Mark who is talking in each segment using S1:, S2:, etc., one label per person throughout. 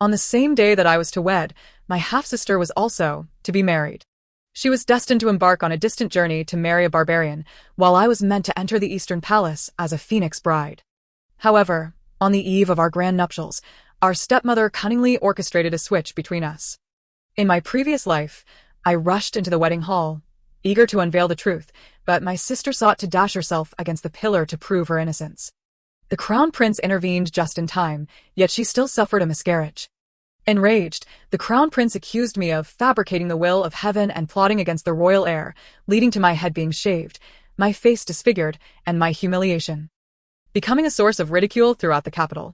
S1: On the same day that I was to wed, my half-sister was also to be married. She was destined to embark on a distant journey to marry a barbarian, while I was meant to enter the Eastern Palace as a phoenix bride. However, on the eve of our grand nuptials, our stepmother cunningly orchestrated a switch between us. In my previous life, I rushed into the wedding hall, eager to unveil the truth, but my sister sought to dash herself against the pillar to prove her innocence. The crown prince intervened just in time, yet she still suffered a miscarriage. Enraged, the crown prince accused me of fabricating the will of heaven and plotting against the royal heir, leading to my head being shaved, my face disfigured, and my humiliation becoming a source of ridicule throughout the capital.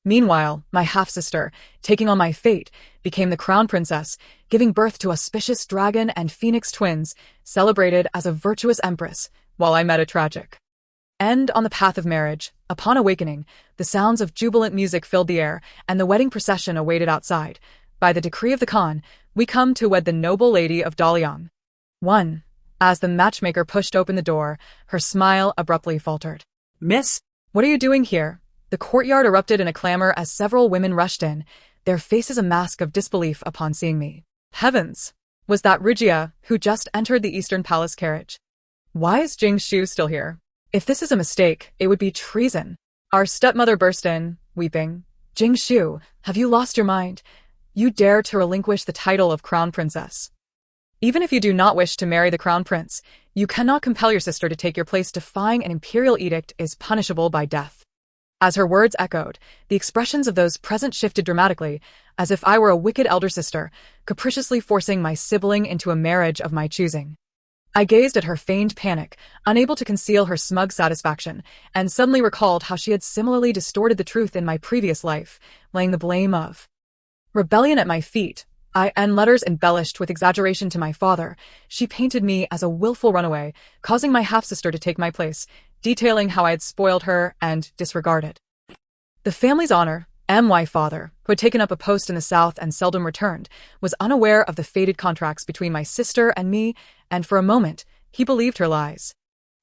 S1: Meanwhile, my half-sister, taking on my fate, became the crown princess, giving birth to auspicious dragon and phoenix twins, celebrated as a virtuous empress, while I met a tragic end on the path of marriage. Upon awakening, the sounds of jubilant music filled the air, and the wedding procession awaited outside. By the decree of the Khan, we come to wed the noble lady of Daliang. 1. As the matchmaker pushed open the door, her smile abruptly faltered.
S2: Miss?
S1: What are you doing here? The courtyard erupted in a clamor as several women rushed in, their faces a mask of disbelief upon seeing me. Heavens! Was that Rugia, who just entered the Eastern Palace carriage? Why is Jing Shu still here? If this is a mistake, it would be treason. Our stepmother burst in, weeping. Jing Shu, have you lost your mind? You dare to relinquish the title of crown princess. Even if you do not wish to marry the crown prince, you cannot compel your sister to take your place. Defying an imperial edict is punishable by death. As her words echoed, the expressions of those present shifted dramatically, as if I were a wicked elder sister, capriciously forcing my sibling into a marriage of my choosing. I gazed at her feigned panic, unable to conceal her smug satisfaction, and suddenly recalled how she had similarly distorted the truth in my previous life, laying the blame of rebellion at my feet. In letters embellished with exaggeration to my father, she painted me as a willful runaway, causing my half-sister to take my place, detailing how I had spoiled her and disregarded the family's honor. My father, who had taken up a post in the south and seldom returned, was unaware of the fated contracts between my sister and me, and for a moment, he believed her lies.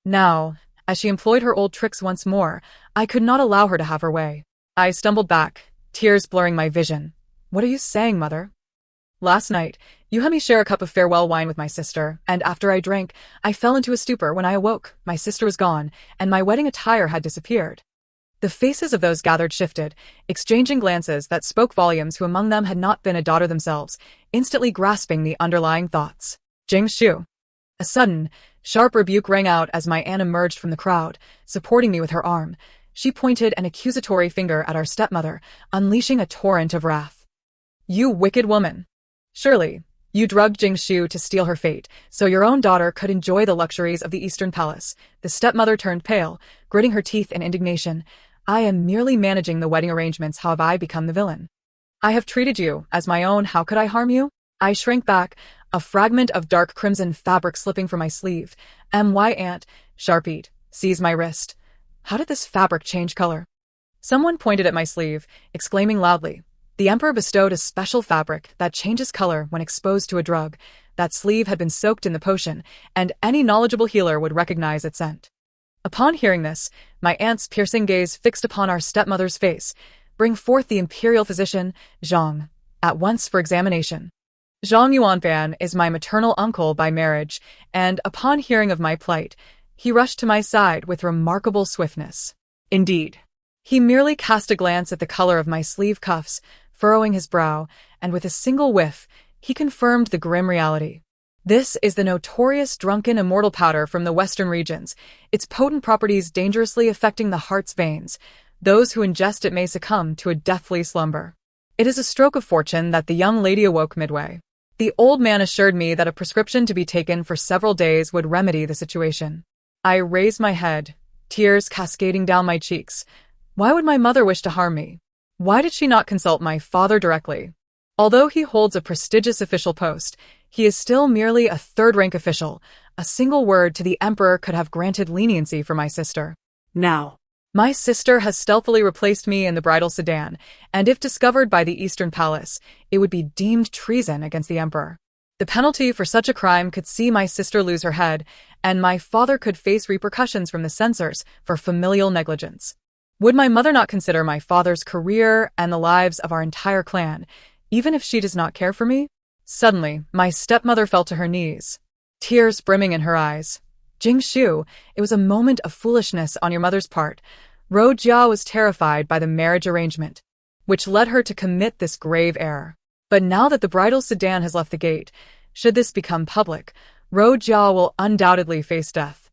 S1: Now, as she employed her old tricks once more, I could not allow her to have her way. I stumbled back, tears blurring my vision. What are you saying, mother? Last night, you had me share a cup of farewell wine with my sister, and after I drank, I fell into a stupor. When I awoke, my sister was gone, and my wedding attire had disappeared. The faces of those gathered shifted, exchanging glances that spoke volumes. Who among them had not been a daughter themselves, instantly grasping the underlying thoughts? Jing Shu. A sudden, sharp rebuke rang out as my aunt emerged from the crowd, supporting me with her arm. She pointed an accusatory finger at our stepmother, unleashing a torrent of wrath. You wicked woman! Surely, you drugged Jing Shu to steal her fate, so your own daughter could enjoy the luxuries of the Eastern Palace. The stepmother turned pale, gritting her teeth in indignation. I am merely managing the wedding arrangements. How have I become the villain? I have treated you as my own. How could I harm you? I shrank back, a fragment of dark crimson fabric slipping from my sleeve. My aunt, sharpied, seized my wrist. How did this fabric change color? Someone pointed at my sleeve, exclaiming loudly. The emperor bestowed a special fabric that changes color when exposed to a drug. That sleeve had been soaked in the potion, and any knowledgeable healer would recognize its scent. Upon hearing this, my aunt's piercing gaze fixed upon our stepmother's face. Bring forth the imperial physician, Zhang, at once for examination. Zhang Yuanban is my maternal uncle by marriage, and upon hearing of my plight, he rushed to my side with remarkable swiftness. Indeed, he merely cast a glance at the color of my sleeve cuffs, furrowing his brow, and with a single whiff, he confirmed the grim reality. This is the notorious drunken immortal powder from the western regions, its potent properties dangerously affecting the heart's veins. Those who ingest it may succumb to a deathly slumber. It is a stroke of fortune that the young lady awoke midway. The old man assured me that a prescription to be taken for several days would remedy the situation. I raised my head, tears cascading down my cheeks. Why would my mother wish to harm me? Why did she not consult my father directly? Although he holds a prestigious official post, he is still merely a third-rank official. A single word to the emperor could have granted leniency for my sister.
S2: Now,
S1: my sister has stealthily replaced me in the bridal sedan, and if discovered by the Eastern Palace, it would be deemed treason against the emperor. The penalty for such a crime could see my sister lose her head, and my father could face repercussions from the censors for familial negligence. Would my mother not consider my father's career and the lives of our entire clan, even if she does not care for me? Suddenly, my stepmother fell to her knees, tears brimming in her eyes. Jingshu, it was a moment of foolishness on your mother's part. Jia was terrified by the marriage arrangement, which led her to commit this grave error. But now that the bridal sedan has left the gate, should this become public, Jia will undoubtedly face death.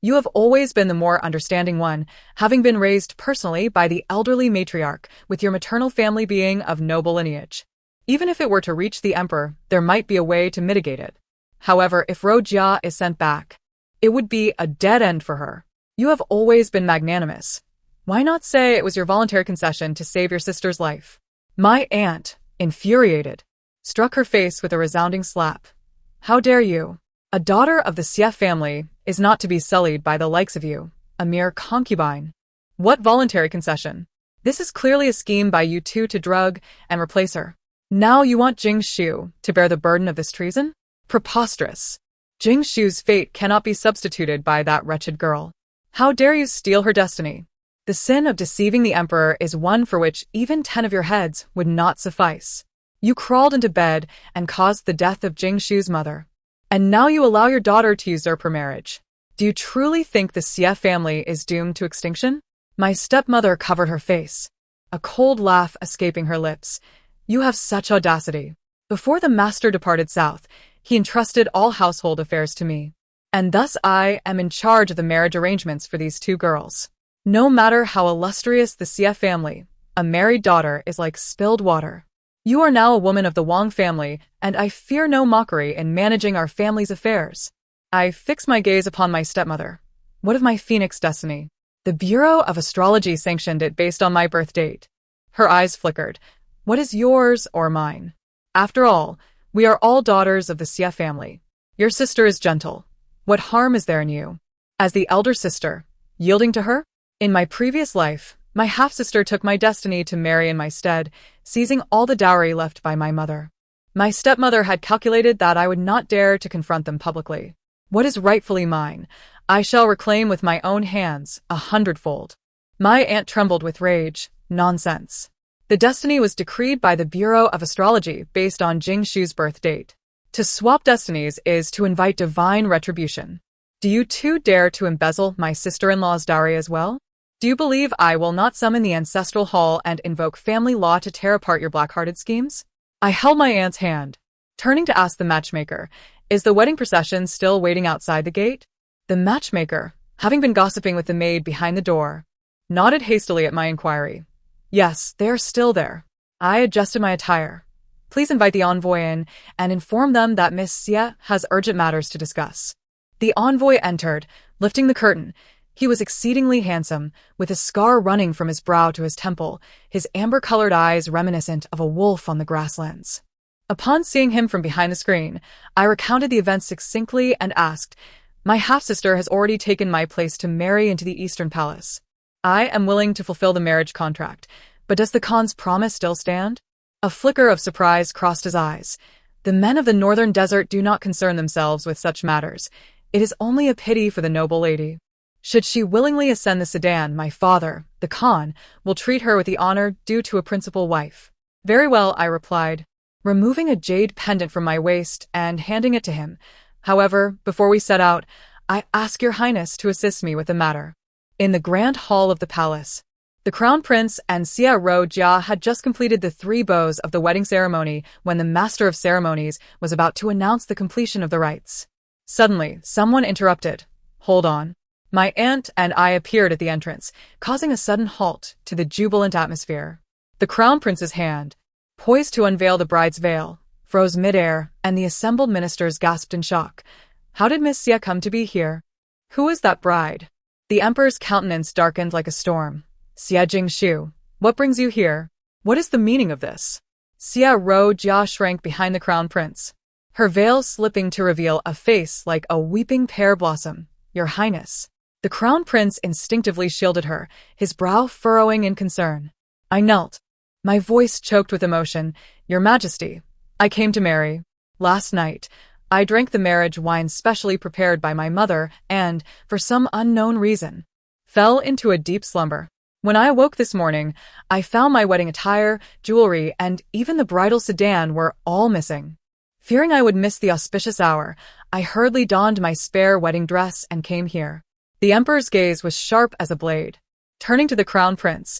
S1: You have always been the more understanding one, having been raised personally by the elderly matriarch, with your maternal family being of noble lineage. Even if it were to reach the emperor, there might be a way to mitigate it. However, if Jia is sent back, it would be a dead end for her. You have always been magnanimous. Why not say it was your voluntary concession to save your sister's life? My aunt, infuriated, struck her face with a resounding slap. How dare you? A daughter of the Xie family is not to be sullied by the likes of you, a mere concubine. What voluntary concession? This is clearly a scheme by you two to drug and replace her. Now you want Jingshu to bear the burden of this treason? Preposterous. Jingshu's fate cannot be substituted by that wretched girl. How dare you steal her destiny? The sin of deceiving the emperor is one for which even 10 of your heads would not suffice. You crawled into bed and caused the death of Jingshu's mother. And now you allow your daughter to usurp her marriage. Do you truly think the Xie family is doomed to extinction? My stepmother covered her face, a cold laugh escaping her lips. You have such audacity. Before the master departed south, he entrusted all household affairs to me. And thus I am in charge of the marriage arrangements for these two girls. No matter how illustrious the Xie family, a married daughter is like spilled water. You are now a woman of the Wang family, and I fear no mockery in managing our family's affairs. I fix my gaze upon my stepmother. What of my phoenix destiny? The Bureau of Astrology sanctioned it based on my birth date. Her eyes flickered. What is yours or mine? After all, we are all daughters of the Xie family. Your sister is gentle. What harm is there in you? As the elder sister, yielding to her? In my previous life, my half-sister took my destiny to marry in my stead, seizing all the dowry left by my mother. My stepmother had calculated that I would not dare to confront them publicly. What is rightfully mine, I shall reclaim with my own hands, 100-fold. My aunt trembled with rage. Nonsense. The destiny was decreed by the Bureau of Astrology based on Jingshu's birth date. To swap destinies is to invite divine retribution. Do you two dare to embezzle my sister-in-law's dowry as well? Do you believe I will not summon the ancestral hall and invoke family law to tear apart your black-hearted schemes? I held my aunt's hand, turning to ask the matchmaker, is the wedding procession still waiting outside the gate? The matchmaker, having been gossiping with the maid behind the door, nodded hastily at my inquiry. Yes, they are still there. I adjusted my attire. Please invite the envoy in and inform them that Miss Xie has urgent matters to discuss. The envoy entered, lifting the curtain. He was exceedingly handsome, with a scar running from his brow to his temple, his amber-colored eyes reminiscent of a wolf on the grasslands. Upon seeing him from behind the screen, I recounted the events succinctly and asked, my half-sister has already taken my place to marry into the Eastern Palace. I am willing to fulfill the marriage contract, but does the Khan's promise still stand? A flicker of surprise crossed his eyes. The men of the northern desert do not concern themselves with such matters. It is only a pity for the noble lady. Should she willingly ascend the sedan, my father, the Khan, will treat her with the honor due to a principal wife. Very well, I replied, removing a jade pendant from my waist and handing it to him. However, before we set out, I ask your highness to assist me with the matter. In the grand hall of the palace, the crown prince and Jia had just completed the 3 bows of the wedding ceremony when the master of ceremonies was about to announce the completion of the rites. Suddenly, someone interrupted. Hold on. My aunt and I appeared at the entrance, causing a sudden halt to the jubilant atmosphere. The crown prince's hand, poised to unveil the bride's veil, froze midair, and the assembled ministers gasped in shock. How did Miss Xie come to be here? Who is that bride? The emperor's countenance darkened like a storm. Xie Jingshu, what brings you here? What is the meaning of this? Jia shrank behind the crown prince, her veil slipping to reveal a face like a weeping pear blossom. Your highness. The crown prince instinctively shielded her, his brow furrowing in concern. I knelt, my voice choked with emotion. Your Majesty, I came to marry. Last night, I drank the marriage wine specially prepared by my mother and, for some unknown reason, fell into a deep slumber. When I awoke this morning, I found my wedding attire, jewelry, and even the bridal sedan were all missing. Fearing I would miss the auspicious hour, I hurriedly donned my spare wedding dress and came here. The emperor's gaze was sharp as a blade. Turning to the crown prince,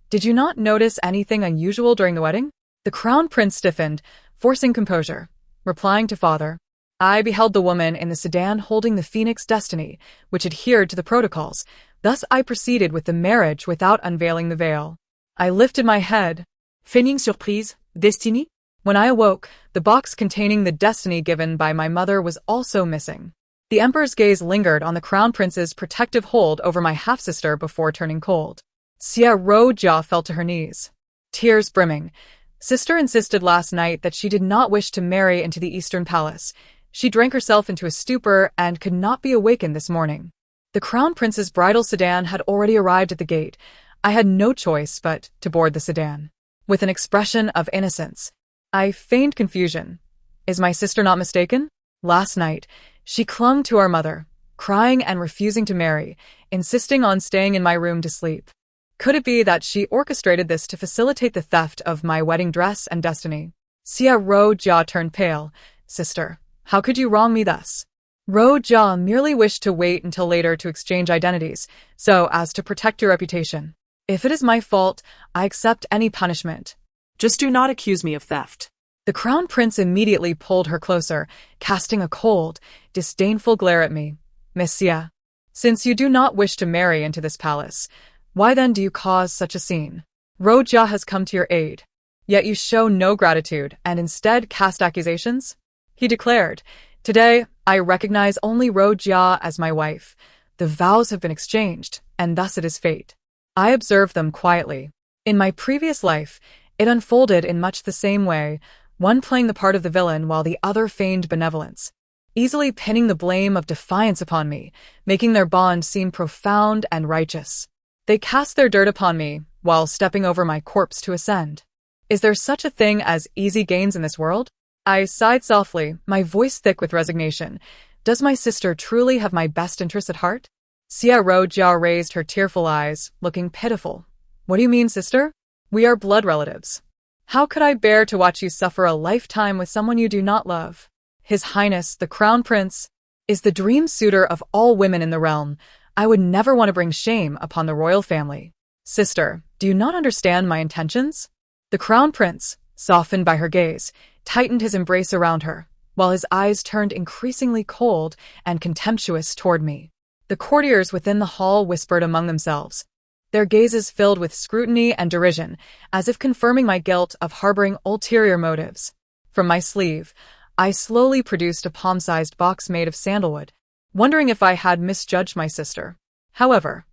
S1: "Did you not notice anything unusual during the wedding?" The crown prince stiffened, forcing composure, replying to father, "I beheld the woman in the sedan holding the phoenix destiny, which adhered to the protocols. Thus I proceeded with the marriage without unveiling the veil." I lifted my head. Feigning surprise, destiny? When I awoke, the box containing the destiny given by my mother was also missing. The emperor's gaze lingered on the crown prince's protective hold over my half-sister before turning cold. Jia fell to her knees, tears brimming. Sister insisted last night that she did not wish to marry into the Eastern Palace. She drank herself into a stupor and could not be awakened this morning. The crown prince's bridal sedan had already arrived at the gate. I had no choice but to board the sedan. With an expression of innocence, I feigned confusion. Is my sister not mistaken? Last night, she clung to our mother, crying and refusing to marry, insisting on staying in my room to sleep. Could it be that she orchestrated this to facilitate the theft of my wedding dress and destiny? Jia turned pale. Sister, how could you wrong me thus? Jia merely wished to wait until later to exchange identities, so as to protect your reputation. If it is my fault, I accept any punishment.
S2: Just do not accuse me of theft.
S1: The crown prince immediately pulled her closer, casting a cold, disdainful glare at me. Miss Xia, since you do not wish to marry into this palace, why then do you cause such a scene? Jia has come to your aid. Yet you show no gratitude and instead cast accusations? He declared, "Today, I recognize only Jia as my wife. The vows have been exchanged, and thus it is fate." I observed them quietly. In my previous life, it unfolded in much the same way, one playing the part of the villain while the other feigned benevolence, easily pinning the blame of defiance upon me, making their bond seem profound and righteous. They cast their dirt upon me, while stepping over my corpse to ascend. Is there such a thing as easy gains in this world? I sighed softly, my voice thick with resignation. Does my sister truly have my best interests at heart? Jia raised her tearful eyes, looking pitiful. What do you mean, sister? We are blood relatives. How could I bear to watch you suffer a lifetime with someone you do not love? His Highness, the Crown Prince, is the dream suitor of all women in the realm. I would never want to bring shame upon the royal family. Sister, do you not understand my intentions? The Crown Prince, softened by her gaze, tightened his embrace around her, while his eyes turned increasingly cold and contemptuous toward me. The courtiers within the hall whispered among themselves, their gazes filled with scrutiny and derision, as if confirming my guilt of harboring ulterior motives. From my sleeve, I slowly produced a palm-sized box made of sandalwood, wondering if I had misjudged my sister. However,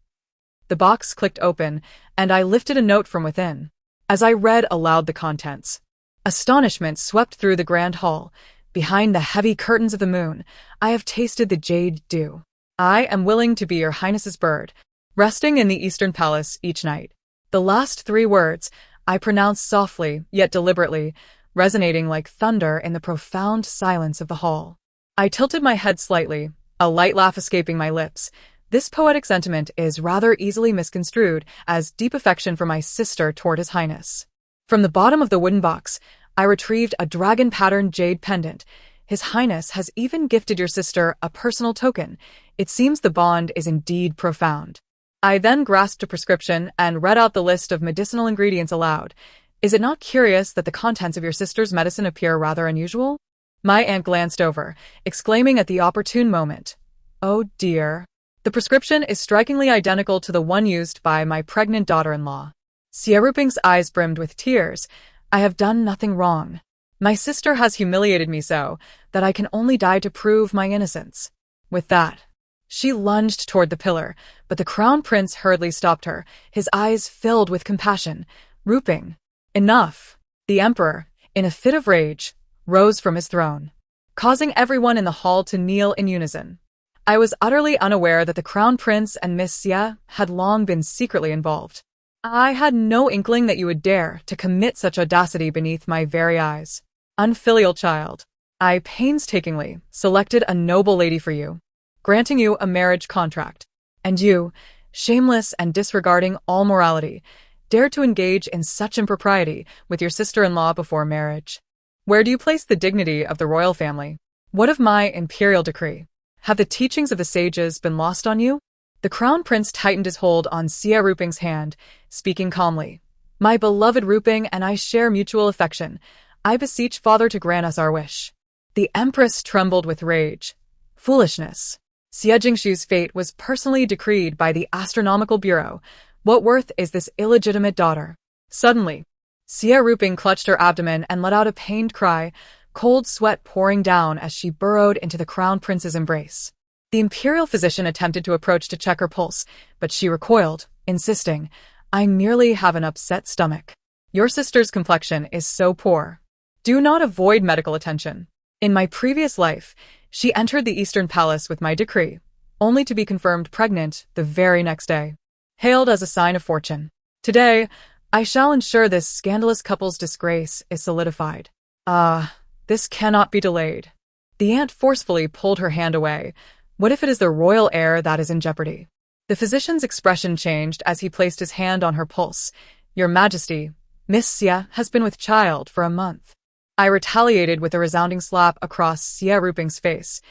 S1: the box clicked open, and I lifted a note from within. As I read aloud the contents, astonishment swept through the grand hall. Behind the heavy curtains of the moon, I have tasted the jade dew. I am willing to be your highness's bird, resting in the Eastern Palace each night. The last 3 words I pronounced softly, yet deliberately, resonating like thunder in the profound silence of the hall. I tilted my head slightly, a light laugh escaping my lips. This poetic sentiment is rather easily misconstrued as deep affection for my sister toward His Highness. From the bottom of the wooden box, I retrieved a dragon-patterned jade pendant. His Highness has even gifted your sister a personal token. It seems the bond is indeed profound. I then grasped a prescription and read out the list of medicinal ingredients aloud. Is it not curious that the contents of your sister's medicine appear rather unusual? My aunt glanced over, exclaiming at the opportune moment, "Oh dear." The prescription is strikingly identical to the one used by my pregnant daughter-in-law. Xia eyes brimmed with tears. I have done nothing wrong. My sister has humiliated me so that I can only die to prove my innocence. With that, she lunged toward the pillar, but the Crown Prince hurriedly stopped her, his eyes filled with compassion. Ruping, enough. The Emperor, in a fit of rage, rose from his throne, causing everyone in the hall to kneel in unison. I was utterly unaware that the Crown Prince and Miss Xia had long been secretly involved. I had no inkling that you would dare to commit such audacity beneath my very eyes. Unfilial child, I painstakingly selected a noble lady for you, granting you a marriage contract. And you, shameless and disregarding all morality, dared to engage in such impropriety with your sister-in-law before marriage? Where do you place the dignity of the royal family? What of my imperial decree? Have the teachings of the sages been lost on you? The crown prince tightened his hold on Xia Ruping's hand, speaking calmly. My beloved Ruping and I share mutual affection. I beseech Father to grant us our wish. The empress trembled with rage. Foolishness. Xia Jingshu's fate was personally decreed by the Astronomical Bureau. What worth is this illegitimate daughter? Suddenly, Xia Ruping clutched her abdomen and let out a pained cry, cold sweat pouring down as she burrowed into the crown prince's embrace. The imperial physician attempted to approach to check her pulse, but she recoiled, insisting, I merely have an upset stomach. Your sister's complexion is so poor. Do not avoid medical attention. In my previous life, she entered the Eastern Palace with my decree, only to be confirmed pregnant the very next day. Hailed as a sign of fortune. Today, I shall ensure this scandalous couple's disgrace is solidified. This cannot be delayed. The aunt forcefully pulled her hand away. What if it is the royal heir that is in jeopardy? The physician's expression changed as he placed his hand on her pulse. Your Majesty, Miss Xia has been with child for a month. I retaliated with a resounding slap across Xia Ruping's face.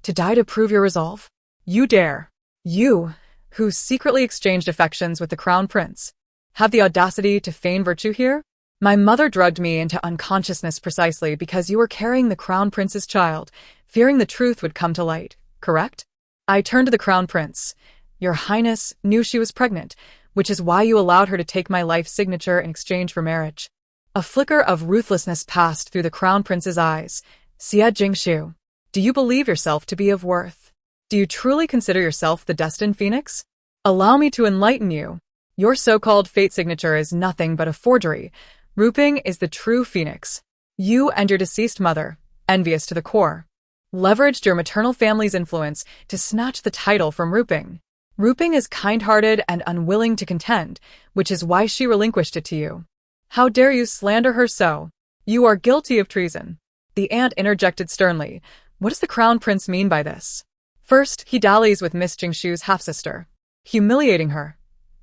S1: To die to prove your resolve? You dare. You, who secretly exchanged affections with the crown prince, have the audacity to feign virtue here? My mother drugged me into unconsciousness precisely because you were carrying the crown prince's child, fearing the truth would come to light, correct? I turned to the crown prince. Your Highness knew she was pregnant, which is why you allowed her to take my life signature in exchange for marriage. A flicker of ruthlessness passed through the crown prince's eyes. Xia Jingshu, do you believe yourself to be of worth? Do you truly consider yourself the destined phoenix? Allow me to enlighten you. Your so-called fate signature is nothing but a forgery. Ruping is the true phoenix. You and your deceased mother, envious to the core, leveraged your maternal family's influence to snatch the title from Ruping. Ruping is kind-hearted and unwilling to contend, which is why she relinquished it to you. How dare you slander her so? You are guilty of treason. The aunt interjected sternly. What does the crown prince mean by this? First, he dallies with Miss Jingshu's half-sister, humiliating her.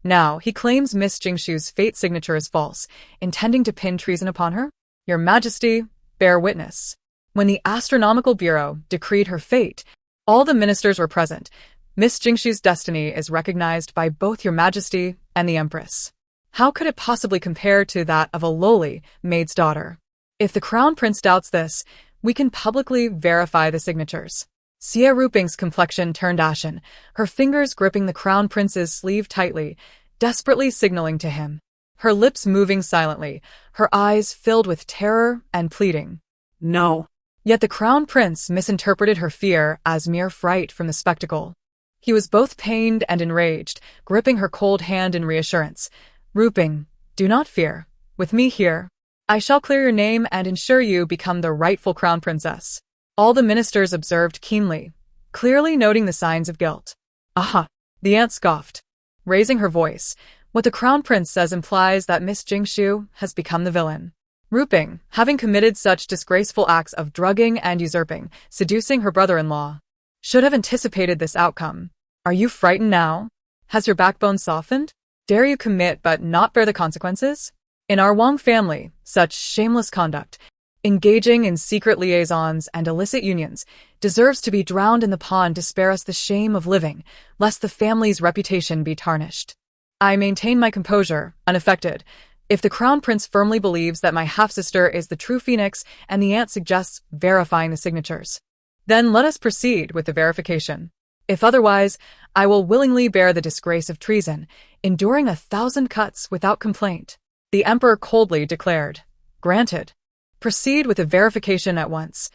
S1: Now, he claims Miss Jingshu's fate signature is false, intending to pin treason upon her? Your Majesty, bear witness. When the Astronomical Bureau decreed her fate, all the ministers were present. Miss Jingshu's destiny is recognized by both Your Majesty and the Empress. How could it possibly compare to that of a lowly maid's daughter? If the crown prince doubts this, we can publicly verify the signatures. Xia Ruping's complexion turned ashen, her fingers gripping the crown prince's sleeve tightly, desperately signaling to him. Her lips moving silently, her eyes filled with terror and pleading.
S2: No.
S1: Yet the crown prince misinterpreted her fear as mere fright from the spectacle. He was both pained and enraged, gripping her cold hand in reassurance. Ruping, do not fear. With me here, I shall clear your name and ensure you become the rightful crown princess. All the ministers observed keenly, clearly noting the signs of guilt. Aha! The aunt scoffed, raising her voice. What the crown prince says implies that Miss Jingshu has become the villain. Ruping, having committed such disgraceful acts of drugging and usurping, seducing her brother-in-law, should have anticipated this outcome. Are you frightened now? Has your backbone softened? Dare you commit but not bear the consequences? In our Wang family, such shameless conduct, engaging in secret liaisons and illicit unions, deserves to be drowned in the pond to spare us the shame of living, lest the family's reputation be tarnished. I maintain my composure, unaffected. If the crown prince firmly believes that my half-sister is the true phoenix and the aunt suggests verifying the signatures, then let us proceed with the verification. If otherwise, I will willingly bear the disgrace of treason, enduring 1,000 cuts without complaint. The emperor coldly declared. Granted. Proceed with the verification at once.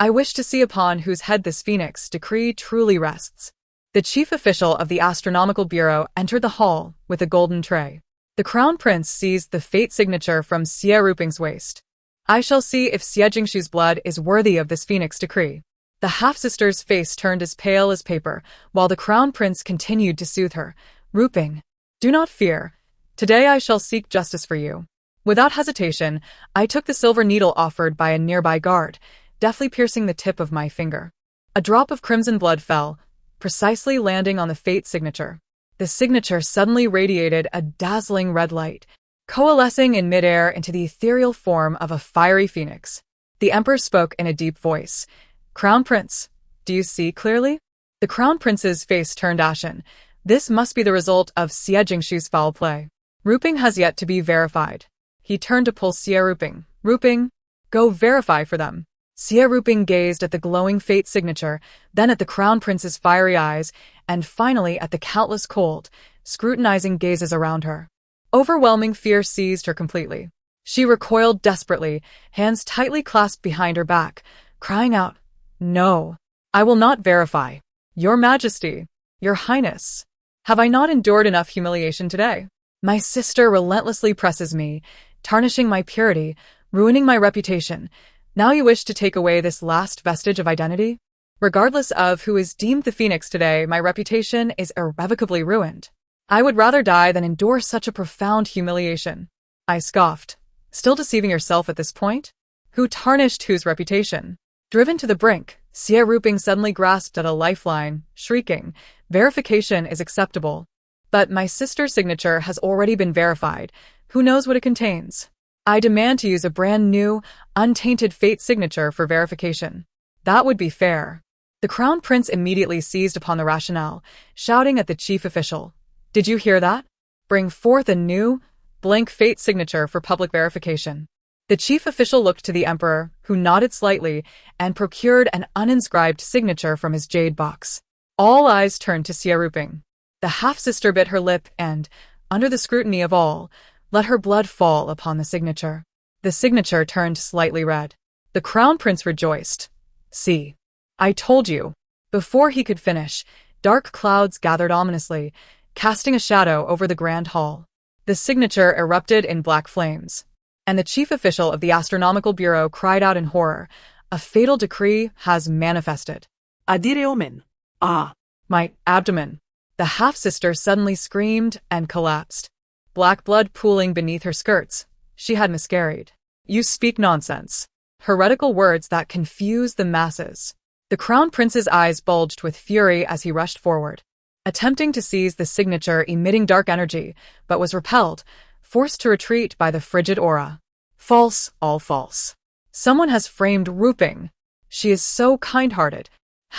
S1: I wish to see upon whose head this phoenix decree truly rests. The chief official of the Astronomical Bureau entered the hall with a golden tray. The crown prince seized the fate signature from Xia Ruping's waist. I shall see if Xia Jingshu's blood is worthy of this phoenix decree. The half-sister's face turned as pale as paper, while the crown prince continued to soothe her. Ruping, do not fear. Today I shall seek justice for you. Without hesitation, I took the silver needle offered by a nearby guard, deftly piercing the tip of my finger. A drop of crimson blood fell, precisely landing on the fate signature. The signature suddenly radiated a dazzling red light, coalescing in midair into the ethereal form of a fiery phoenix. The emperor spoke in a deep voice. "Crown Prince, do you see clearly?" The crown prince's face turned ashen. This must be the result of Xie Jingshu's foul play. Ruping has yet to be verified. He turned to pull Xie Ruping. "Ruping, go verify for them." Xie Ruping gazed at the glowing fate signature, then at the crown prince's fiery eyes, and finally at the countless cold, scrutinizing gazes around her. Overwhelming fear seized her completely. She recoiled desperately, hands tightly clasped behind her back, crying out, "No, I will not verify. Your Majesty, Your Highness, have I not endured enough humiliation today? My sister relentlessly presses me, tarnishing my purity, ruining my reputation. Now you wish to take away this last vestige of identity? Regardless of who is deemed the phoenix today, my reputation is irrevocably ruined. I would rather die than endure such a profound humiliation." I scoffed. "Still deceiving yourself at this point? Who tarnished whose reputation?" Driven to the brink, Xie Ruping suddenly grasped at a lifeline, shrieking, "Verification is acceptable. But my sister's signature has already been verified. Who knows what it contains? I demand to use a brand new, untainted fate signature for verification." That would be fair. The crown prince immediately seized upon the rationale, shouting at the chief official, "Did you hear that? Bring forth a new, blank fate signature for public verification." The chief official looked to the emperor, who nodded slightly, and procured an uninscribed signature from his jade box. All eyes turned to Xie Ruping. The half-sister bit her lip and, under the scrutiny of all, let her blood fall upon the signature. The signature turned slightly red. The crown prince rejoiced. "See, I told you." Before he could finish, dark clouds gathered ominously, casting a shadow over the grand hall. The signature erupted in black flames, and the chief official of the Astronomical Bureau cried out in horror, "A fatal decree has manifested."
S2: Adire omen. Ah.
S1: My abdomen. The half-sister suddenly screamed and collapsed, black blood pooling beneath her skirts. She had miscarried. "You speak nonsense." Heretical words that confused the masses. The crown prince's eyes bulged with fury as he rushed forward, attempting to seize the signature emitting dark energy, but was repelled, forced to retreat by the frigid aura. False, all false. Someone has framed Ruping. She is so kind-hearted.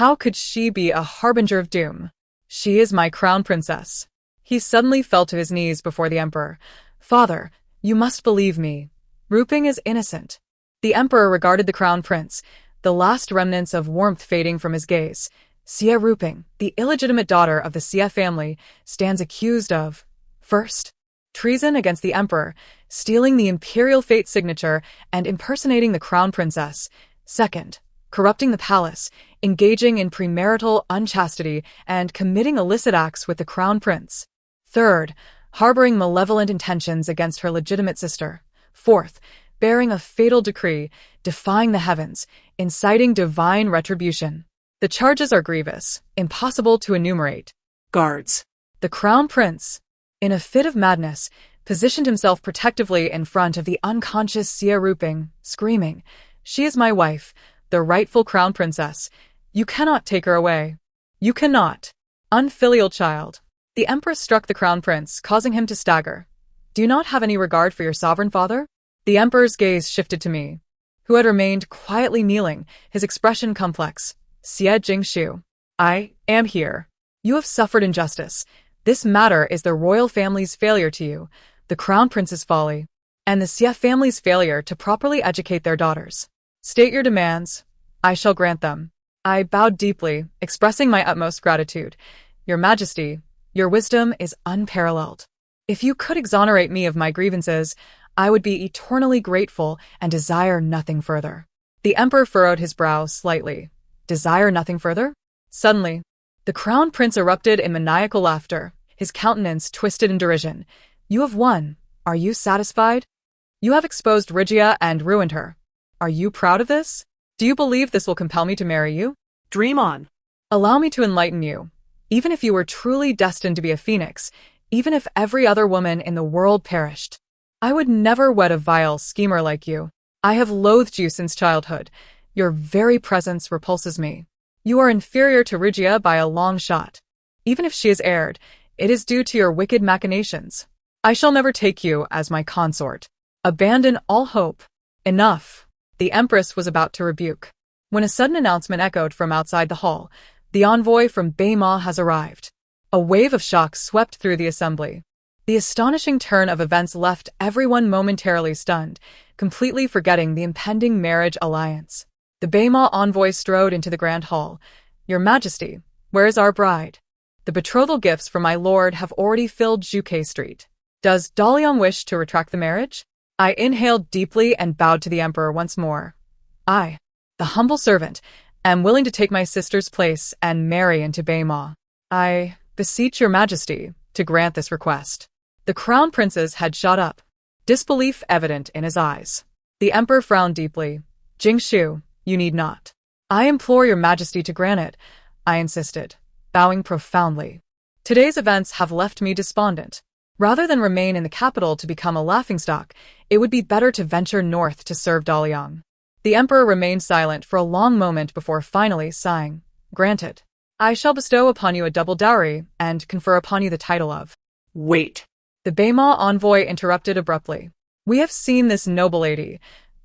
S1: How could she be a harbinger of doom? She is my crown princess. He suddenly fell to his knees before the emperor. "Father, you must believe me. Ruping is innocent." The emperor regarded the crown prince, the last remnants of warmth fading from his gaze. "Xie Ruping, the illegitimate daughter of the Xie family, stands accused of, first, treason against the emperor, stealing the imperial fate signature and impersonating the crown princess. Second, corrupting the palace, engaging in premarital unchastity, and committing illicit acts with the crown prince. Third, harboring malevolent intentions against her legitimate sister. Fourth, bearing a fatal decree, defying the heavens, inciting divine retribution. The charges are grievous, impossible to enumerate."
S2: Guards.
S1: The crown prince, in a fit of madness, positioned himself protectively in front of the unconscious Xie Ruping, screaming, "She is my wife, the rightful crown princess. You cannot take her away. You cannot. Unfilial child." The empress struck the crown prince, causing him to stagger. "Do you not have any regard for your sovereign father?" The emperor's gaze shifted to me, who had remained quietly kneeling, his expression complex. "Xie Jingshu, I am here. You have suffered injustice. This matter is the royal family's failure to you, the crown prince's folly, and the Xie family's failure to properly educate their daughters. State your demands. I shall grant them." I bowed deeply, expressing my utmost gratitude. "Your Majesty, your wisdom is unparalleled. If you could exonerate me of my grievances, I would be eternally grateful and desire nothing further." The emperor furrowed his brow slightly. "Desire nothing further?" Suddenly, the crown prince erupted in maniacal laughter, his countenance twisted in derision. "You have won. Are you satisfied? You have exposed Regia and ruined her. Are you proud of this? Do you believe this will compel me to marry you?
S2: Dream on.
S1: Allow me to enlighten you. Even if you were truly destined to be a phoenix, even if every other woman in the world perished, I would never wed a vile schemer like you. I have loathed you since childhood. Your very presence repulses me. You are inferior to Regia by a long shot. Even if she is heired, It is due to your wicked machinations. I shall never take you as my consort. Abandon all hope. Enough. The empress was about to rebuke, when a sudden announcement echoed from outside the hall. The envoy from Baima has arrived. A wave of shock swept through the assembly. The astonishing turn of events left everyone momentarily stunned, completely forgetting the impending marriage alliance. The Baima envoy strode into the grand hall. Your Majesty, where is our bride? The betrothal gifts from my lord have already filled Juke Street. Does Daliang wish to retract the marriage? I inhaled deeply and bowed to the emperor once more. I, the humble servant, am willing to take my sister's place and marry into Baima. I beseech your Majesty to grant this request. The crown prince's head shot up, disbelief evident in his eyes. The emperor frowned deeply. Jingshu, you need not. I implore your Majesty to grant it, I insisted, bowing profoundly. Today's events have left me despondent. Rather than remain in the capital to become a laughingstock, it would be better to venture north to serve Daliang. The emperor remained silent for a long moment before finally sighing. Granted. I shall bestow upon you a double dowry and confer upon you the title of...
S2: Wait.
S1: The Baima envoy interrupted abruptly. We have seen this noble lady.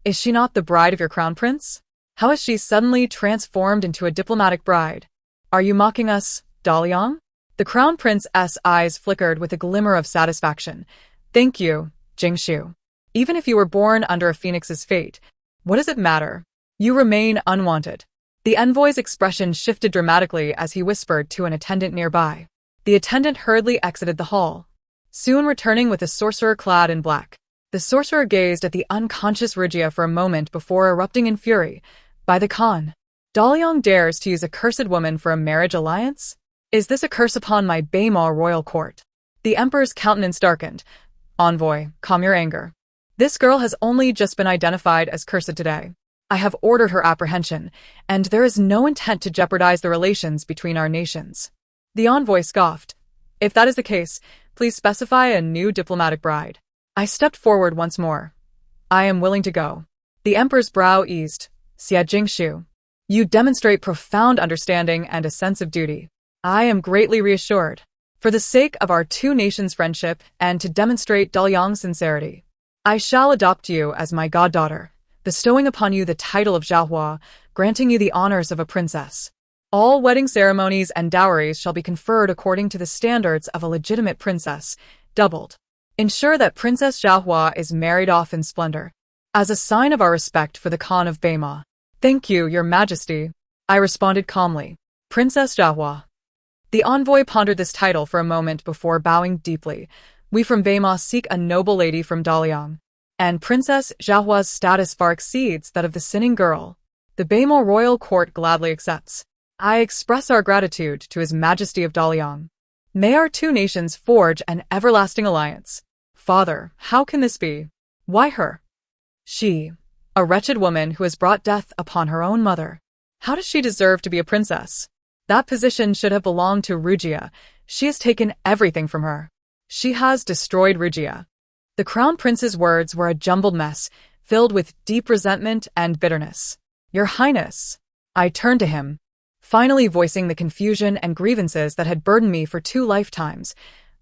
S1: Is she not the bride of your crown prince? How is she suddenly transformed into a diplomatic bride? Are you mocking us, Daliang? The crown prince's eyes flickered with a glimmer of satisfaction. Thank you, Jingshu. Even if you were born under a phoenix's fate, what does it matter? You remain unwanted. The envoy's expression shifted dramatically as he whispered to an attendant nearby. The attendant hurriedly exited the hall, soon returning with a sorcerer clad in black. The sorcerer gazed at the unconscious Rygia for a moment before erupting in fury. By the Khan, Daliang dares to use a cursed woman for a marriage alliance? Is this a curse upon my Baima royal court? The emperor's countenance darkened. Envoy, calm your anger. This girl has only just been identified as cursed today. I have ordered her apprehension, and there is no intent to jeopardize the relations between our nations. The envoy scoffed. If that is the case, please specify a new diplomatic bride. I stepped forward once more. I am willing to go. The emperor's brow eased. Xia Jingshu, you demonstrate profound understanding and a sense of duty. I am greatly reassured. For the sake of our two nations' friendship and to demonstrate Daliang's sincerity, I shall adopt you as my goddaughter, bestowing upon you the title of Zhaohua, granting you the honors of a princess. All wedding ceremonies and dowries shall be conferred according to the standards of a legitimate princess, doubled. Ensure that Princess Zhaohua is married off in splendor, as a sign of our respect for the Khan of Baima. Thank you, your Majesty, I responded calmly. Princess Zhaohua. The envoy pondered this title for a moment before bowing deeply. We from Baima seek a noble lady from Daliang, and Princess Zhaohua's status far exceeds that of the sinning girl. The Baima royal court gladly accepts. I express our gratitude to His Majesty of Daliang. May our two nations forge an everlasting alliance. Father, how can this be? Why her? She, a wretched woman who has brought death upon her own mother. How does she deserve to be a princess? That position should have belonged to Rygia. She has taken everything from her. She has destroyed Rygia. The crown prince's words were a jumbled mess, filled with deep resentment and bitterness. Your Highness. I turned to him, finally voicing the confusion and grievances that had burdened me for 2 lifetimes.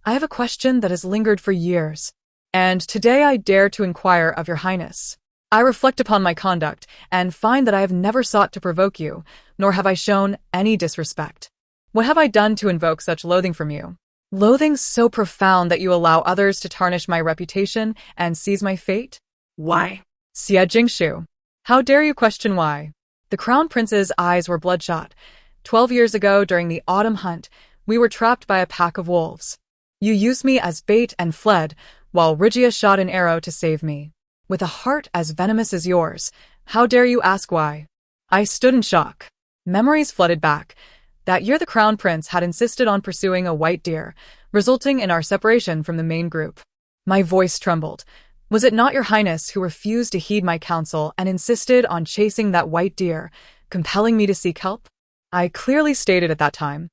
S1: I have a question that has lingered for years, and today I dare to inquire of your Highness. I reflect upon my conduct and find that I have never sought to provoke you, nor have I shown any disrespect. What have I done to invoke such loathing from you? Loathing so profound that you allow others to tarnish my reputation and seize my fate?
S2: Why?
S1: Xia Jingshu. How dare you question why? The crown prince's eyes were bloodshot. 12 years ago, during the autumn hunt, we were trapped by a pack of wolves. You used me as bait and fled, while Rygia shot an arrow to save me. With a heart as venomous as yours, how dare you ask why? I stood in shock. Memories flooded back. That year the crown prince had insisted on pursuing a white deer, resulting in our separation from the main group. My voice trembled. Was it not your Highness who refused to heed my counsel and insisted on chasing that white deer, compelling me to seek help? I clearly stated at that time.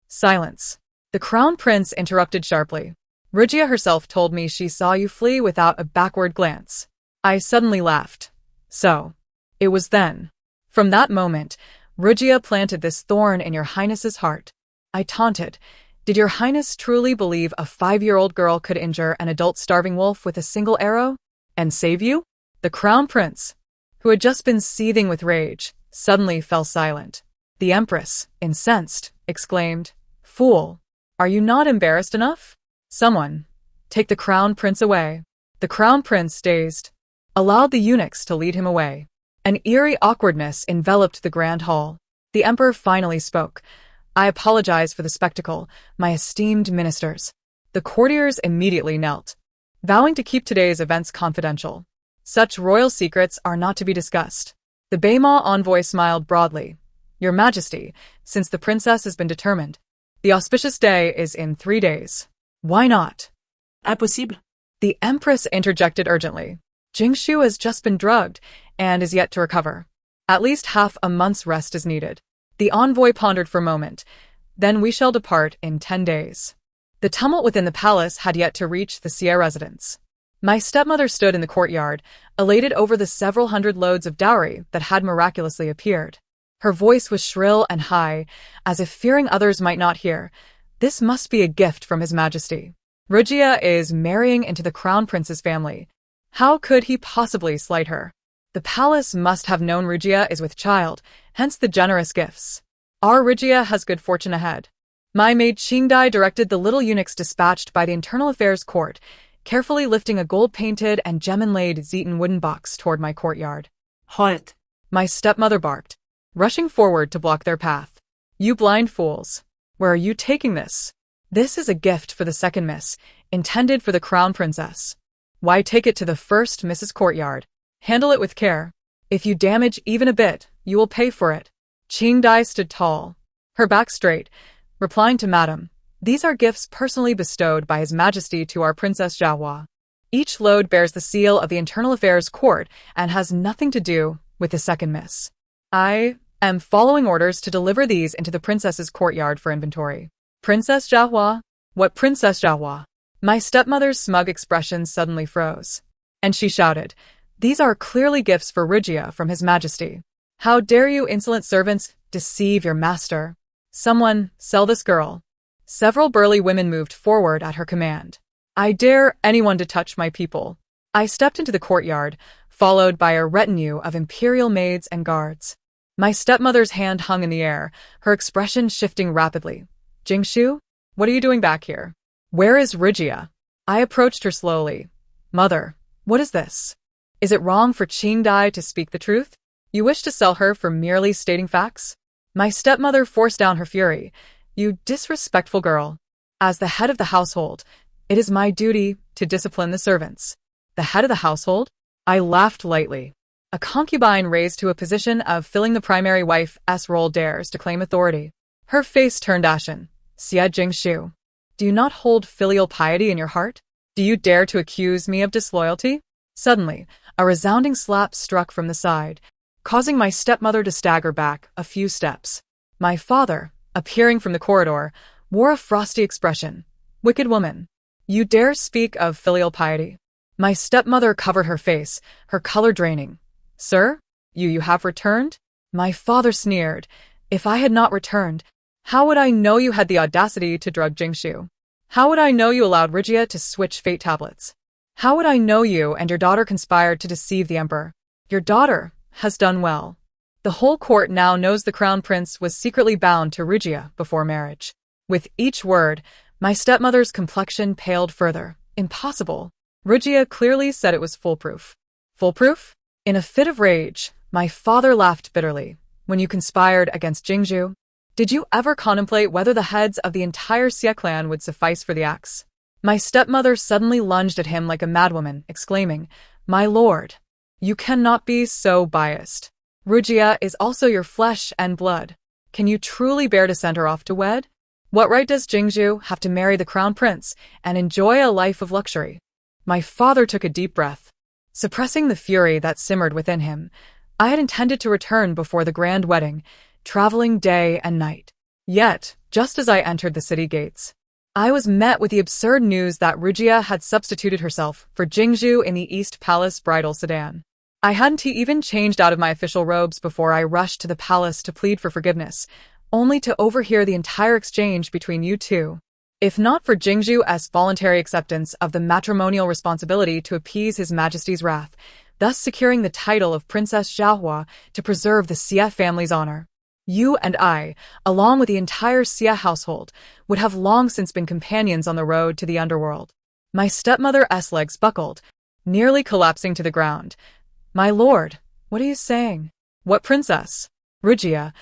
S1: Silence. The crown prince interrupted sharply. Rygia herself told me she saw you flee without a backward glance. I suddenly laughed. So, it was then. From that moment, Rygia planted this thorn in your Highness's heart. I taunted. Did your highness truly believe a 5-year-old girl could injure an adult starving wolf with a single arrow and save you? The crown prince, who had just been seething with rage, suddenly fell silent. The empress, incensed, exclaimed, "Fool! Are you not embarrassed enough? Someone, take the crown prince away." The crown prince, dazed, allowed the eunuchs to lead him away. An eerie awkwardness enveloped the grand hall. The emperor finally spoke. "I apologize for the spectacle, my esteemed ministers." The courtiers immediately knelt, vowing to keep today's events confidential. Such royal secrets are not to be discussed. The Baima envoy smiled broadly. "Your Majesty, since the princess has been determined, the auspicious day is in 3 days. Why not?"
S2: Impossible.
S1: The empress interjected urgently. "Jingshu has just been drugged and is yet to recover. At least half a month's rest is needed." The envoy pondered for a moment. "Then we shall depart in 10 days. The tumult within the palace had yet to reach the Seir residence. My stepmother stood in the courtyard, elated over the several hundred loads of dowry that had miraculously appeared. Her voice was shrill and high, as if fearing others might not hear. "This must be a gift from His Majesty. Rugia is marrying into the crown prince's family. How could he possibly slight her? The palace must have known Rugia is with child, hence the generous gifts. Our Rugia has good fortune ahead." My maid Qingdai directed the little eunuchs dispatched by the Internal Affairs Court, carefully lifting a gold-painted and gem-inlaid Zetan wooden box toward my courtyard.
S2: Halt.
S1: My stepmother barked, rushing forward to block their path. "You blind fools! Where are you taking this? This is a gift for the second miss, intended for the crown princess. Why take it to the first Mrs. Courtyard? Handle it with care. If you damage even a bit, you will pay for it." Qingdai stood tall, her back straight, replying to Madam, "These are gifts personally bestowed by His Majesty to our Princess Jiahua. Each load bears the seal of the Internal Affairs Court and has nothing to do with the second miss. I am following orders to deliver these into the princess's courtyard for inventory." "Princess Jiahua? What Princess Jiahua?" My stepmother's smug expression suddenly froze, and she shouted, "These are clearly gifts for Rugia from His Majesty. How dare you insolent servants deceive your master? Someone, sell this girl." Several burly women moved forward at her command. "I dare anyone to touch my people." I stepped into the courtyard, followed by a retinue of imperial maids and guards. My stepmother's hand hung in the air, her expression shifting rapidly. "Jingshu, what are you doing back here? Where is Rugia?" I approached her slowly. "Mother, what is this? Is it wrong for Qingdai to speak the truth? You wish to sell her for merely stating facts?" My stepmother forced down her fury. "You disrespectful girl. As the head of the household, it is my duty to discipline the servants." "The head of the household?" I laughed lightly. A concubine raised to a position of filling the primary wife's role dares to claim authority. Her face turned ashen. "Xie Jingshu, do you not hold filial piety in your heart? Do you dare to accuse me of disloyalty?" Suddenly, a resounding slap struck from the side, causing my stepmother to stagger back a few steps. My father, appearing from the corridor, wore a frosty expression. "Wicked woman, you dare speak of filial piety?" My stepmother covered her face, her color draining. "Sir, you have returned?" My father sneered. "If I had not returned, how would I know you had the audacity to drug Jingshu? How would I know you allowed Rugia to switch fate tablets? How would I know you and your daughter conspired to deceive the emperor? Your daughter has done well. The whole court now knows the crown prince was secretly bound to Rugia before marriage." With each word, my stepmother's complexion paled further. "Impossible. Rugia clearly said it was foolproof." "Foolproof?" In a fit of rage, my father laughed bitterly. "When you conspired against Jingshu, did you ever contemplate whether the heads of the entire Xie clan would suffice for the axe?" My stepmother suddenly lunged at him like a madwoman, exclaiming, "My lord, you cannot be so biased. Rugia is also your flesh and blood. Can you truly bear to send her off to wed? What right does Jingshu have to marry the crown prince and enjoy a life of luxury?" My father took a deep breath. Suppressing the fury that simmered within him, I had intended to return before the grand wedding, traveling day and night. Yet, just as I entered the city gates, I was met with the absurd news that Rugia had substituted herself for Jingshu in the East Palace bridal sedan. I hadn't even changed out of my official robes before I rushed to the palace to plead for forgiveness, only to overhear the entire exchange between you two. If not for Jingzhu's voluntary acceptance of the matrimonial responsibility to appease His Majesty's wrath, thus securing the title of Princess Xiaohua to preserve the Xie family's honor, you and I, along with the entire Xie household, would have long since been companions on the road to the underworld. My stepmother's legs buckled, nearly collapsing to the ground. My lord, what are you saying? What princess? Rugia,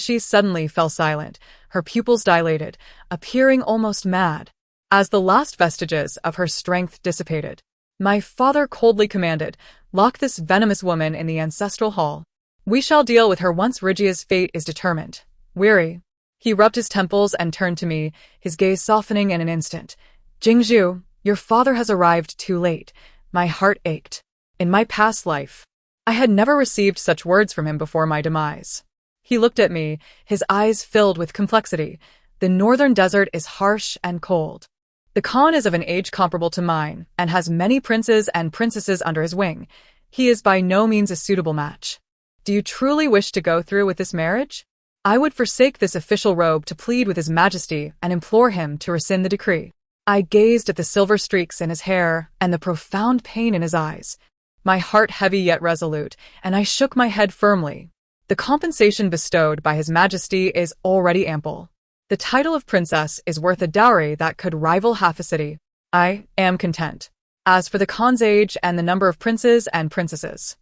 S1: she suddenly fell silent, her pupils dilated, appearing almost mad. As the last vestiges of her strength dissipated, my father coldly commanded, "Lock this venomous woman in the ancestral hall. We shall deal with her once Rugia's fate is determined." Weary, he rubbed his temples and turned to me, his gaze softening in an instant. "Jingzhu, your father has arrived too late." My heart ached. In my past life, I had never received such words from him before my demise. He looked at me, his eyes filled with complexity. The northern desert is harsh and cold. The Khan is of an age comparable to mine, and has many princes and princesses under his wing. He is by no means a suitable match. Do you truly wish to go through with this marriage? I would forsake this official robe to plead with His Majesty and implore him to rescind the decree. I gazed at the silver streaks in his hair and the profound pain in his eyes, my heart heavy yet resolute, and I shook my head firmly. The compensation bestowed by His Majesty is already ample. The title of princess is worth a dowry that could rival half a city. I am content. As for the Khan's age and the number of princes and princesses,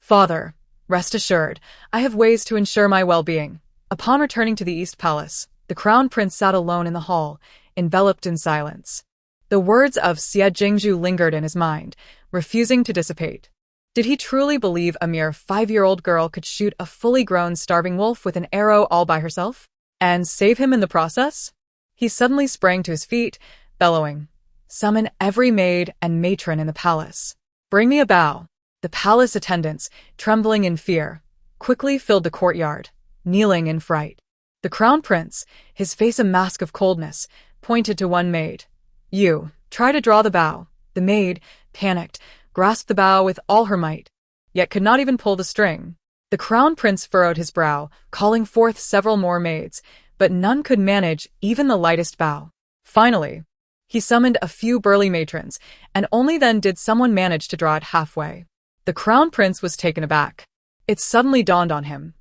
S1: Father, rest assured, I have ways to ensure my well-being. Upon returning to the East Palace, the Crown Prince sat alone in the hall, enveloped in silence. The words of Xie Jingzhu lingered in his mind, refusing to dissipate. Did he truly believe a mere 5-year-old girl could shoot a fully grown starving wolf with an arrow all by herself? And save him in the process? He suddenly sprang to his feet, bellowing, "Summon every maid and matron in the palace. Bring me a bow." The palace attendants, trembling in fear, quickly filled the courtyard, kneeling in fright. The Crown Prince, his face a mask of coldness, pointed to one maid. "You, try to draw the bow." The maid, panicked, grasped the bow with all her might, yet could not even pull the string. The Crown Prince furrowed his brow, calling forth several more maids, but none could manage even the lightest bow. Finally, he summoned a few burly matrons, and only then did someone manage to draw it halfway. The Crown Prince was taken aback. It suddenly dawned on him.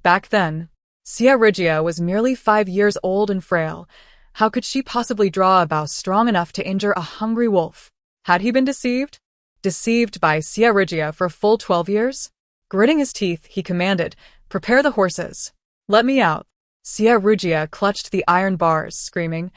S1: Back then, Xie Rugia was merely 5 years old and frail. How could she possibly draw a bow strong enough to injure a hungry wolf? Had he been deceived? Deceived by Xie Rugia for a full 12 years? Gritting his teeth, he commanded, "Prepare the horses. Let me out." Xie Rugia clutched the iron bars, screaming,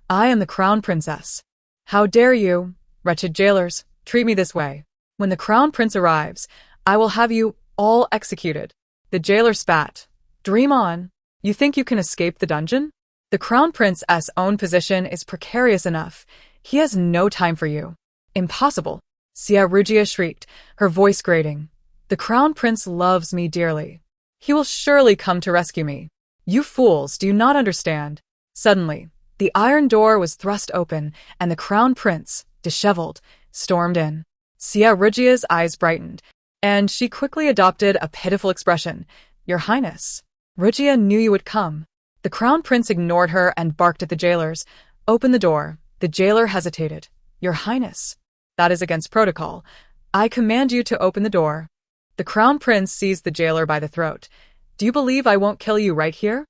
S1: "I am the Crown Princess. How dare you, wretched jailers, treat me this way? When the Crown Prince arrives, I will have you all executed." The jailer spat. "Dream on. You think you can escape the dungeon? The Crown Prince's own position is precarious enough. He has no time for you." "Impossible," Xie Rugia shrieked, her voice grating. "The Crown Prince loves me dearly. He will surely come to rescue me. You fools, do you not understand?" Suddenly, the iron door was thrust open, and the Crown Prince, disheveled, stormed in. Xie Rugia's eyes brightened, and she quickly adopted a pitiful expression. "Your Highness, Rugia knew you would come." The Crown Prince ignored her and barked at the jailers. "Open the door." The jailer hesitated. "Your Highness, that is against protocol. I command you to open the door." The Crown Prince seized the jailer by the throat. "Do you believe I won't kill you right here?"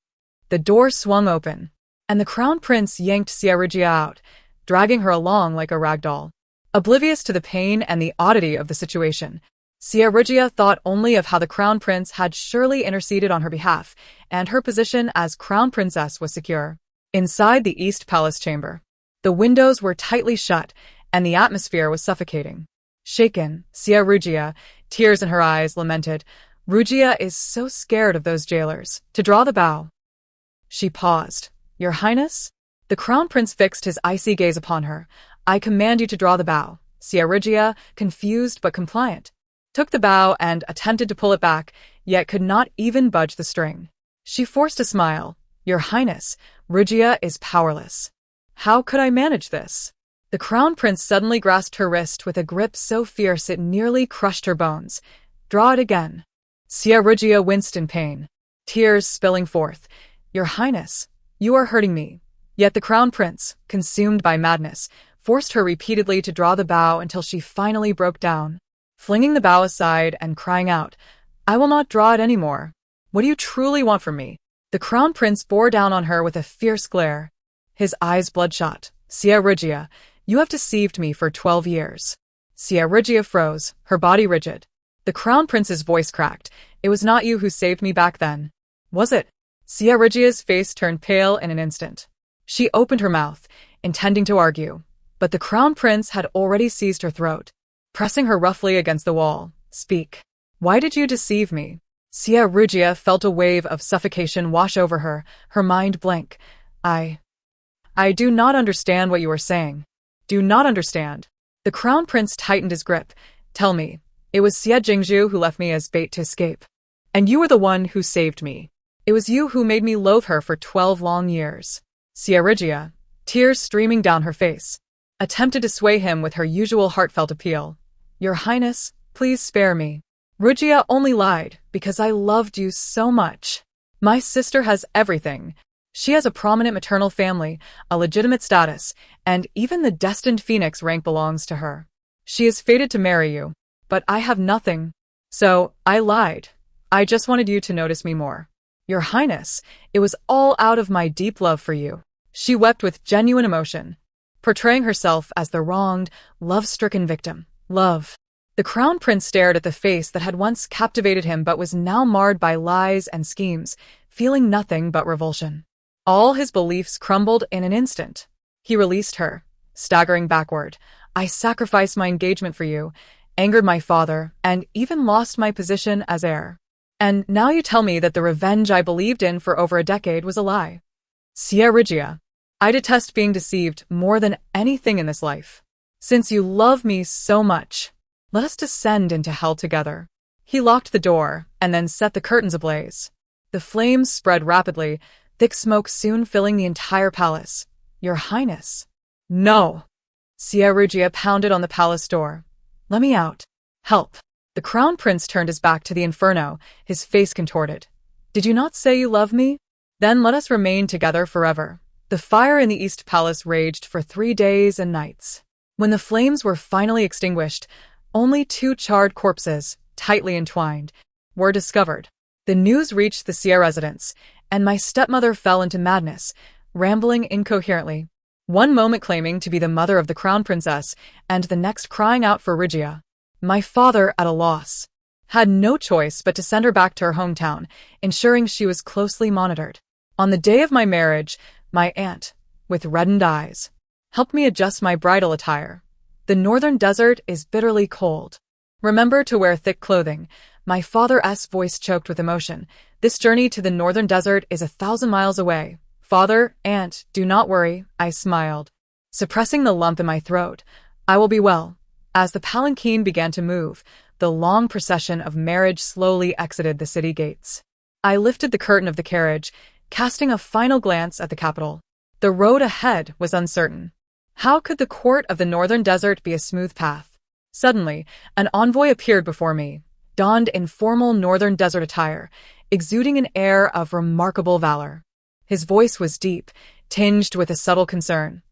S1: The door swung open, and the Crown Prince yanked Xie Rugia out, dragging her along like a rag doll. Oblivious to the pain and the oddity of the situation, Xie Rugia thought only of how the Crown Prince had surely interceded on her behalf, and her position as Crown Princess was secure. Inside the East Palace chamber, the windows were tightly shut, and the atmosphere was suffocating. Shaken, Xie Rugia, tears in her eyes, lamented, "Rugia is so scared of those jailers. To draw the bow." She paused. "Your Highness?" The Crown Prince fixed his icy gaze upon her. "I command you to draw the bow." Xie Rugia, confused but compliant, took the bow and attempted to pull it back, yet could not even budge the string. She forced a smile. "Your Highness, Rugia is powerless." "How could I manage this?" The Crown Prince suddenly grasped her wrist with a grip so fierce it nearly crushed her bones. "Draw it again." Xie Rugia winced in pain, tears spilling forth. "Your Highness, you are hurting me." Yet the crown prince, consumed by madness, forced her repeatedly to draw the bow until she finally broke down, flinging the bow aside and crying out, "I will not draw it any more. What do you truly want from me?" The crown prince bore down on her with a fierce glare, his eyes bloodshot. "Sia Regia, you have deceived me for 12 years. Sia Regia froze, her body rigid. The crown prince's voice cracked. "It was not you who saved me back then, was it?" Sia Regia's face turned pale in an instant. She opened her mouth, intending to argue, but the crown prince had already seized her throat, pressing her roughly against the wall. "Speak. Why did you deceive me?" Sia Regia felt a wave of suffocation wash over her, her mind blank. I do not understand what you are saying. Do not understand." The crown prince tightened his grip. "Tell me, it was Xie Jingzhu who left me as bait to escape. And you were the one who saved me. It was you who made me loathe her for 12 long years." Sia Regia, tears streaming down her face, attempted to sway him with her usual heartfelt appeal. "Your Highness, please spare me. Regia only lied because I loved you so much. My sister has everything. She has a prominent maternal family, a legitimate status, and even the destined phoenix rank belongs to her. She is fated to marry you, but I have nothing. So, I lied. I just wanted you to notice me more. Your Highness, it was all out of my deep love for you." She wept with genuine emotion, portraying herself as the wronged, love-stricken victim. Love. The crown prince stared at the face that had once captivated him but was now marred by lies and schemes, feeling nothing but revulsion. All his beliefs crumbled in an instant. He released her, staggering backward. "I sacrificed my engagement for you, angered my father, and even lost my position as heir. And now you tell me that the revenge I believed in for over a decade was a lie. Sia Regia, I detest being deceived more than anything in this life. Since you love me so much, let us descend into hell together." He locked the door and then set the curtains ablaze. The flames spread rapidly, thick smoke soon filling the entire palace. "Your Highness." "No." Sia Regia pounded on the palace door. "Let me out. Help." The crown prince turned his back to the inferno, his face contorted. "Did you not say you love me? Then let us remain together forever." The fire in the East Palace raged for 3 days and nights. When the flames were finally extinguished, only 2 charred corpses, tightly entwined, were discovered. The news reached the Sia residence, and my stepmother fell into madness, rambling incoherently, one moment claiming to be the mother of the crown princess, and the next crying out for Regia. My father, at a loss, had no choice but to send her back to her hometown, ensuring she was closely monitored. On the day of my marriage, my aunt, with reddened eyes, helped me adjust my bridal attire. "The northern desert is bitterly cold. Remember to wear thick clothing." My father's voice choked with emotion. "This journey to the northern desert is 1,000 miles away. Father, aunt, do not worry," I smiled, suppressing the lump in my throat. "I will be well." As the palanquin began to move, the long procession of marriage slowly exited the city gates. I lifted the curtain of the carriage, casting a final glance at the capital. The road ahead was uncertain. How could the court of the northern desert be a smooth path? Suddenly, an envoy appeared before me, donned in formal northern desert attire, exuding an air of remarkable valor. His voice was deep, tinged with a subtle concern.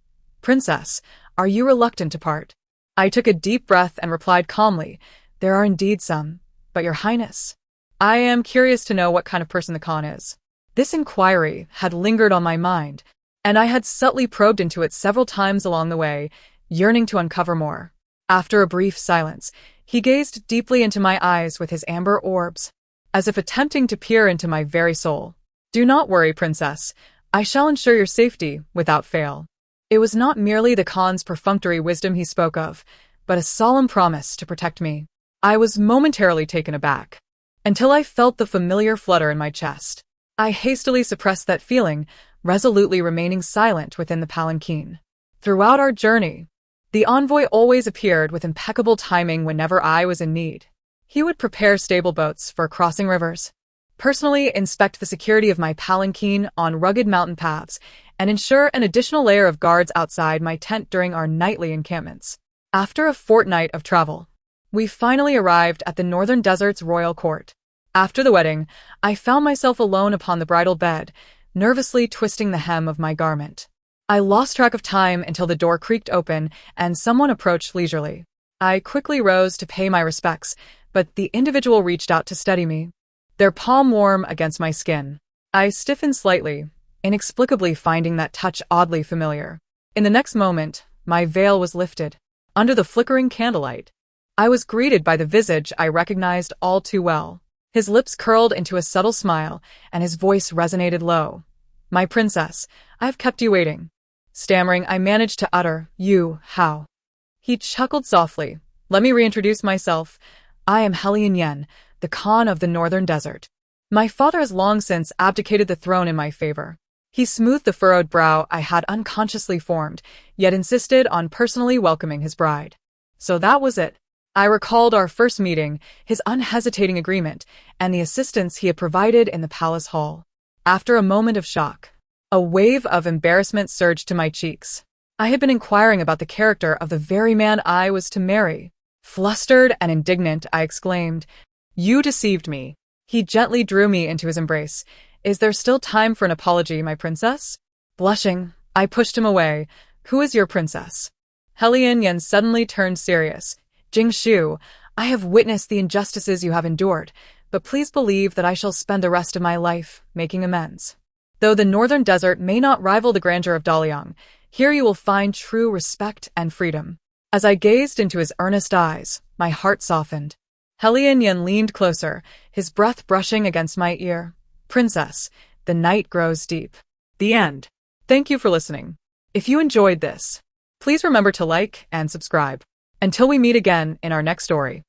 S1: "Princess, are you reluctant to part?" I took a deep breath and replied calmly, "There are indeed some, but your Highness, I am curious to know what kind of person the Khan is." This inquiry had lingered on my mind, and I had subtly probed into it several times along the way, yearning to uncover more. After a brief silence, he gazed deeply into my eyes with his amber orbs, as if attempting to peer into my very soul. "Do not worry, Princess. I shall ensure your safety without fail." It was not merely the Khan's perfunctory wisdom he spoke of, but a solemn promise to protect me. I was momentarily taken aback, until I felt the familiar flutter in my chest. I hastily suppressed that feeling, resolutely remaining silent within the palanquin. Throughout our journey, the envoy always appeared with impeccable timing whenever I was in need. He would prepare stable boats for crossing rivers, personally inspect the security of my palanquin on rugged mountain paths, and ensure an additional layer of guards outside my tent during our nightly encampments. After a fortnight of travel, we finally arrived at the northern desert's royal court. After the wedding, I found myself alone upon the bridal bed, nervously twisting the hem of my garment. I lost track of time until the door creaked open and someone approached leisurely. I quickly rose to pay my respects, but the individual reached out to steady me, their palm warm against my skin. I stiffened slightly, inexplicably finding that touch oddly familiar. In the next moment, my veil was lifted. Under the flickering candlelight, I was greeted by the visage I recognized all too well. His lips curled into a subtle smile, and his voice resonated low. "My princess, I have kept you waiting." Stammering, I managed to utter, "You, how?" He chuckled softly. "Let me reintroduce myself. I am Yen, the Khan of the Northern Desert. My father has long since abdicated the throne in my favor." He smoothed the furrowed brow I had unconsciously formed, yet insisted on personally welcoming his bride. So that was it. I recalled our first meeting, his unhesitating agreement, and the assistance he had provided in the palace hall. After a moment of shock, a wave of embarrassment surged to my cheeks. I had been inquiring about the character of the very man I was to marry. Flustered and indignant, I exclaimed, "You deceived me." He gently drew me into his embrace. "Is there still time for an apology, my princess?" Blushing, I pushed him away. "Who is your princess?" Yen suddenly turned serious. "Jingshu, I have witnessed the injustices you have endured, but please believe that I shall spend the rest of my life making amends. Though the Northern Desert may not rival the grandeur of Daliang, here you will find true respect and freedom." As I gazed into his earnest eyes, my heart softened. Yen leaned closer, his breath brushing against my ear. "Princess, the night grows deep." The end. Thank you for listening. If you enjoyed this, please remember to like and subscribe. Until we meet again in our next story.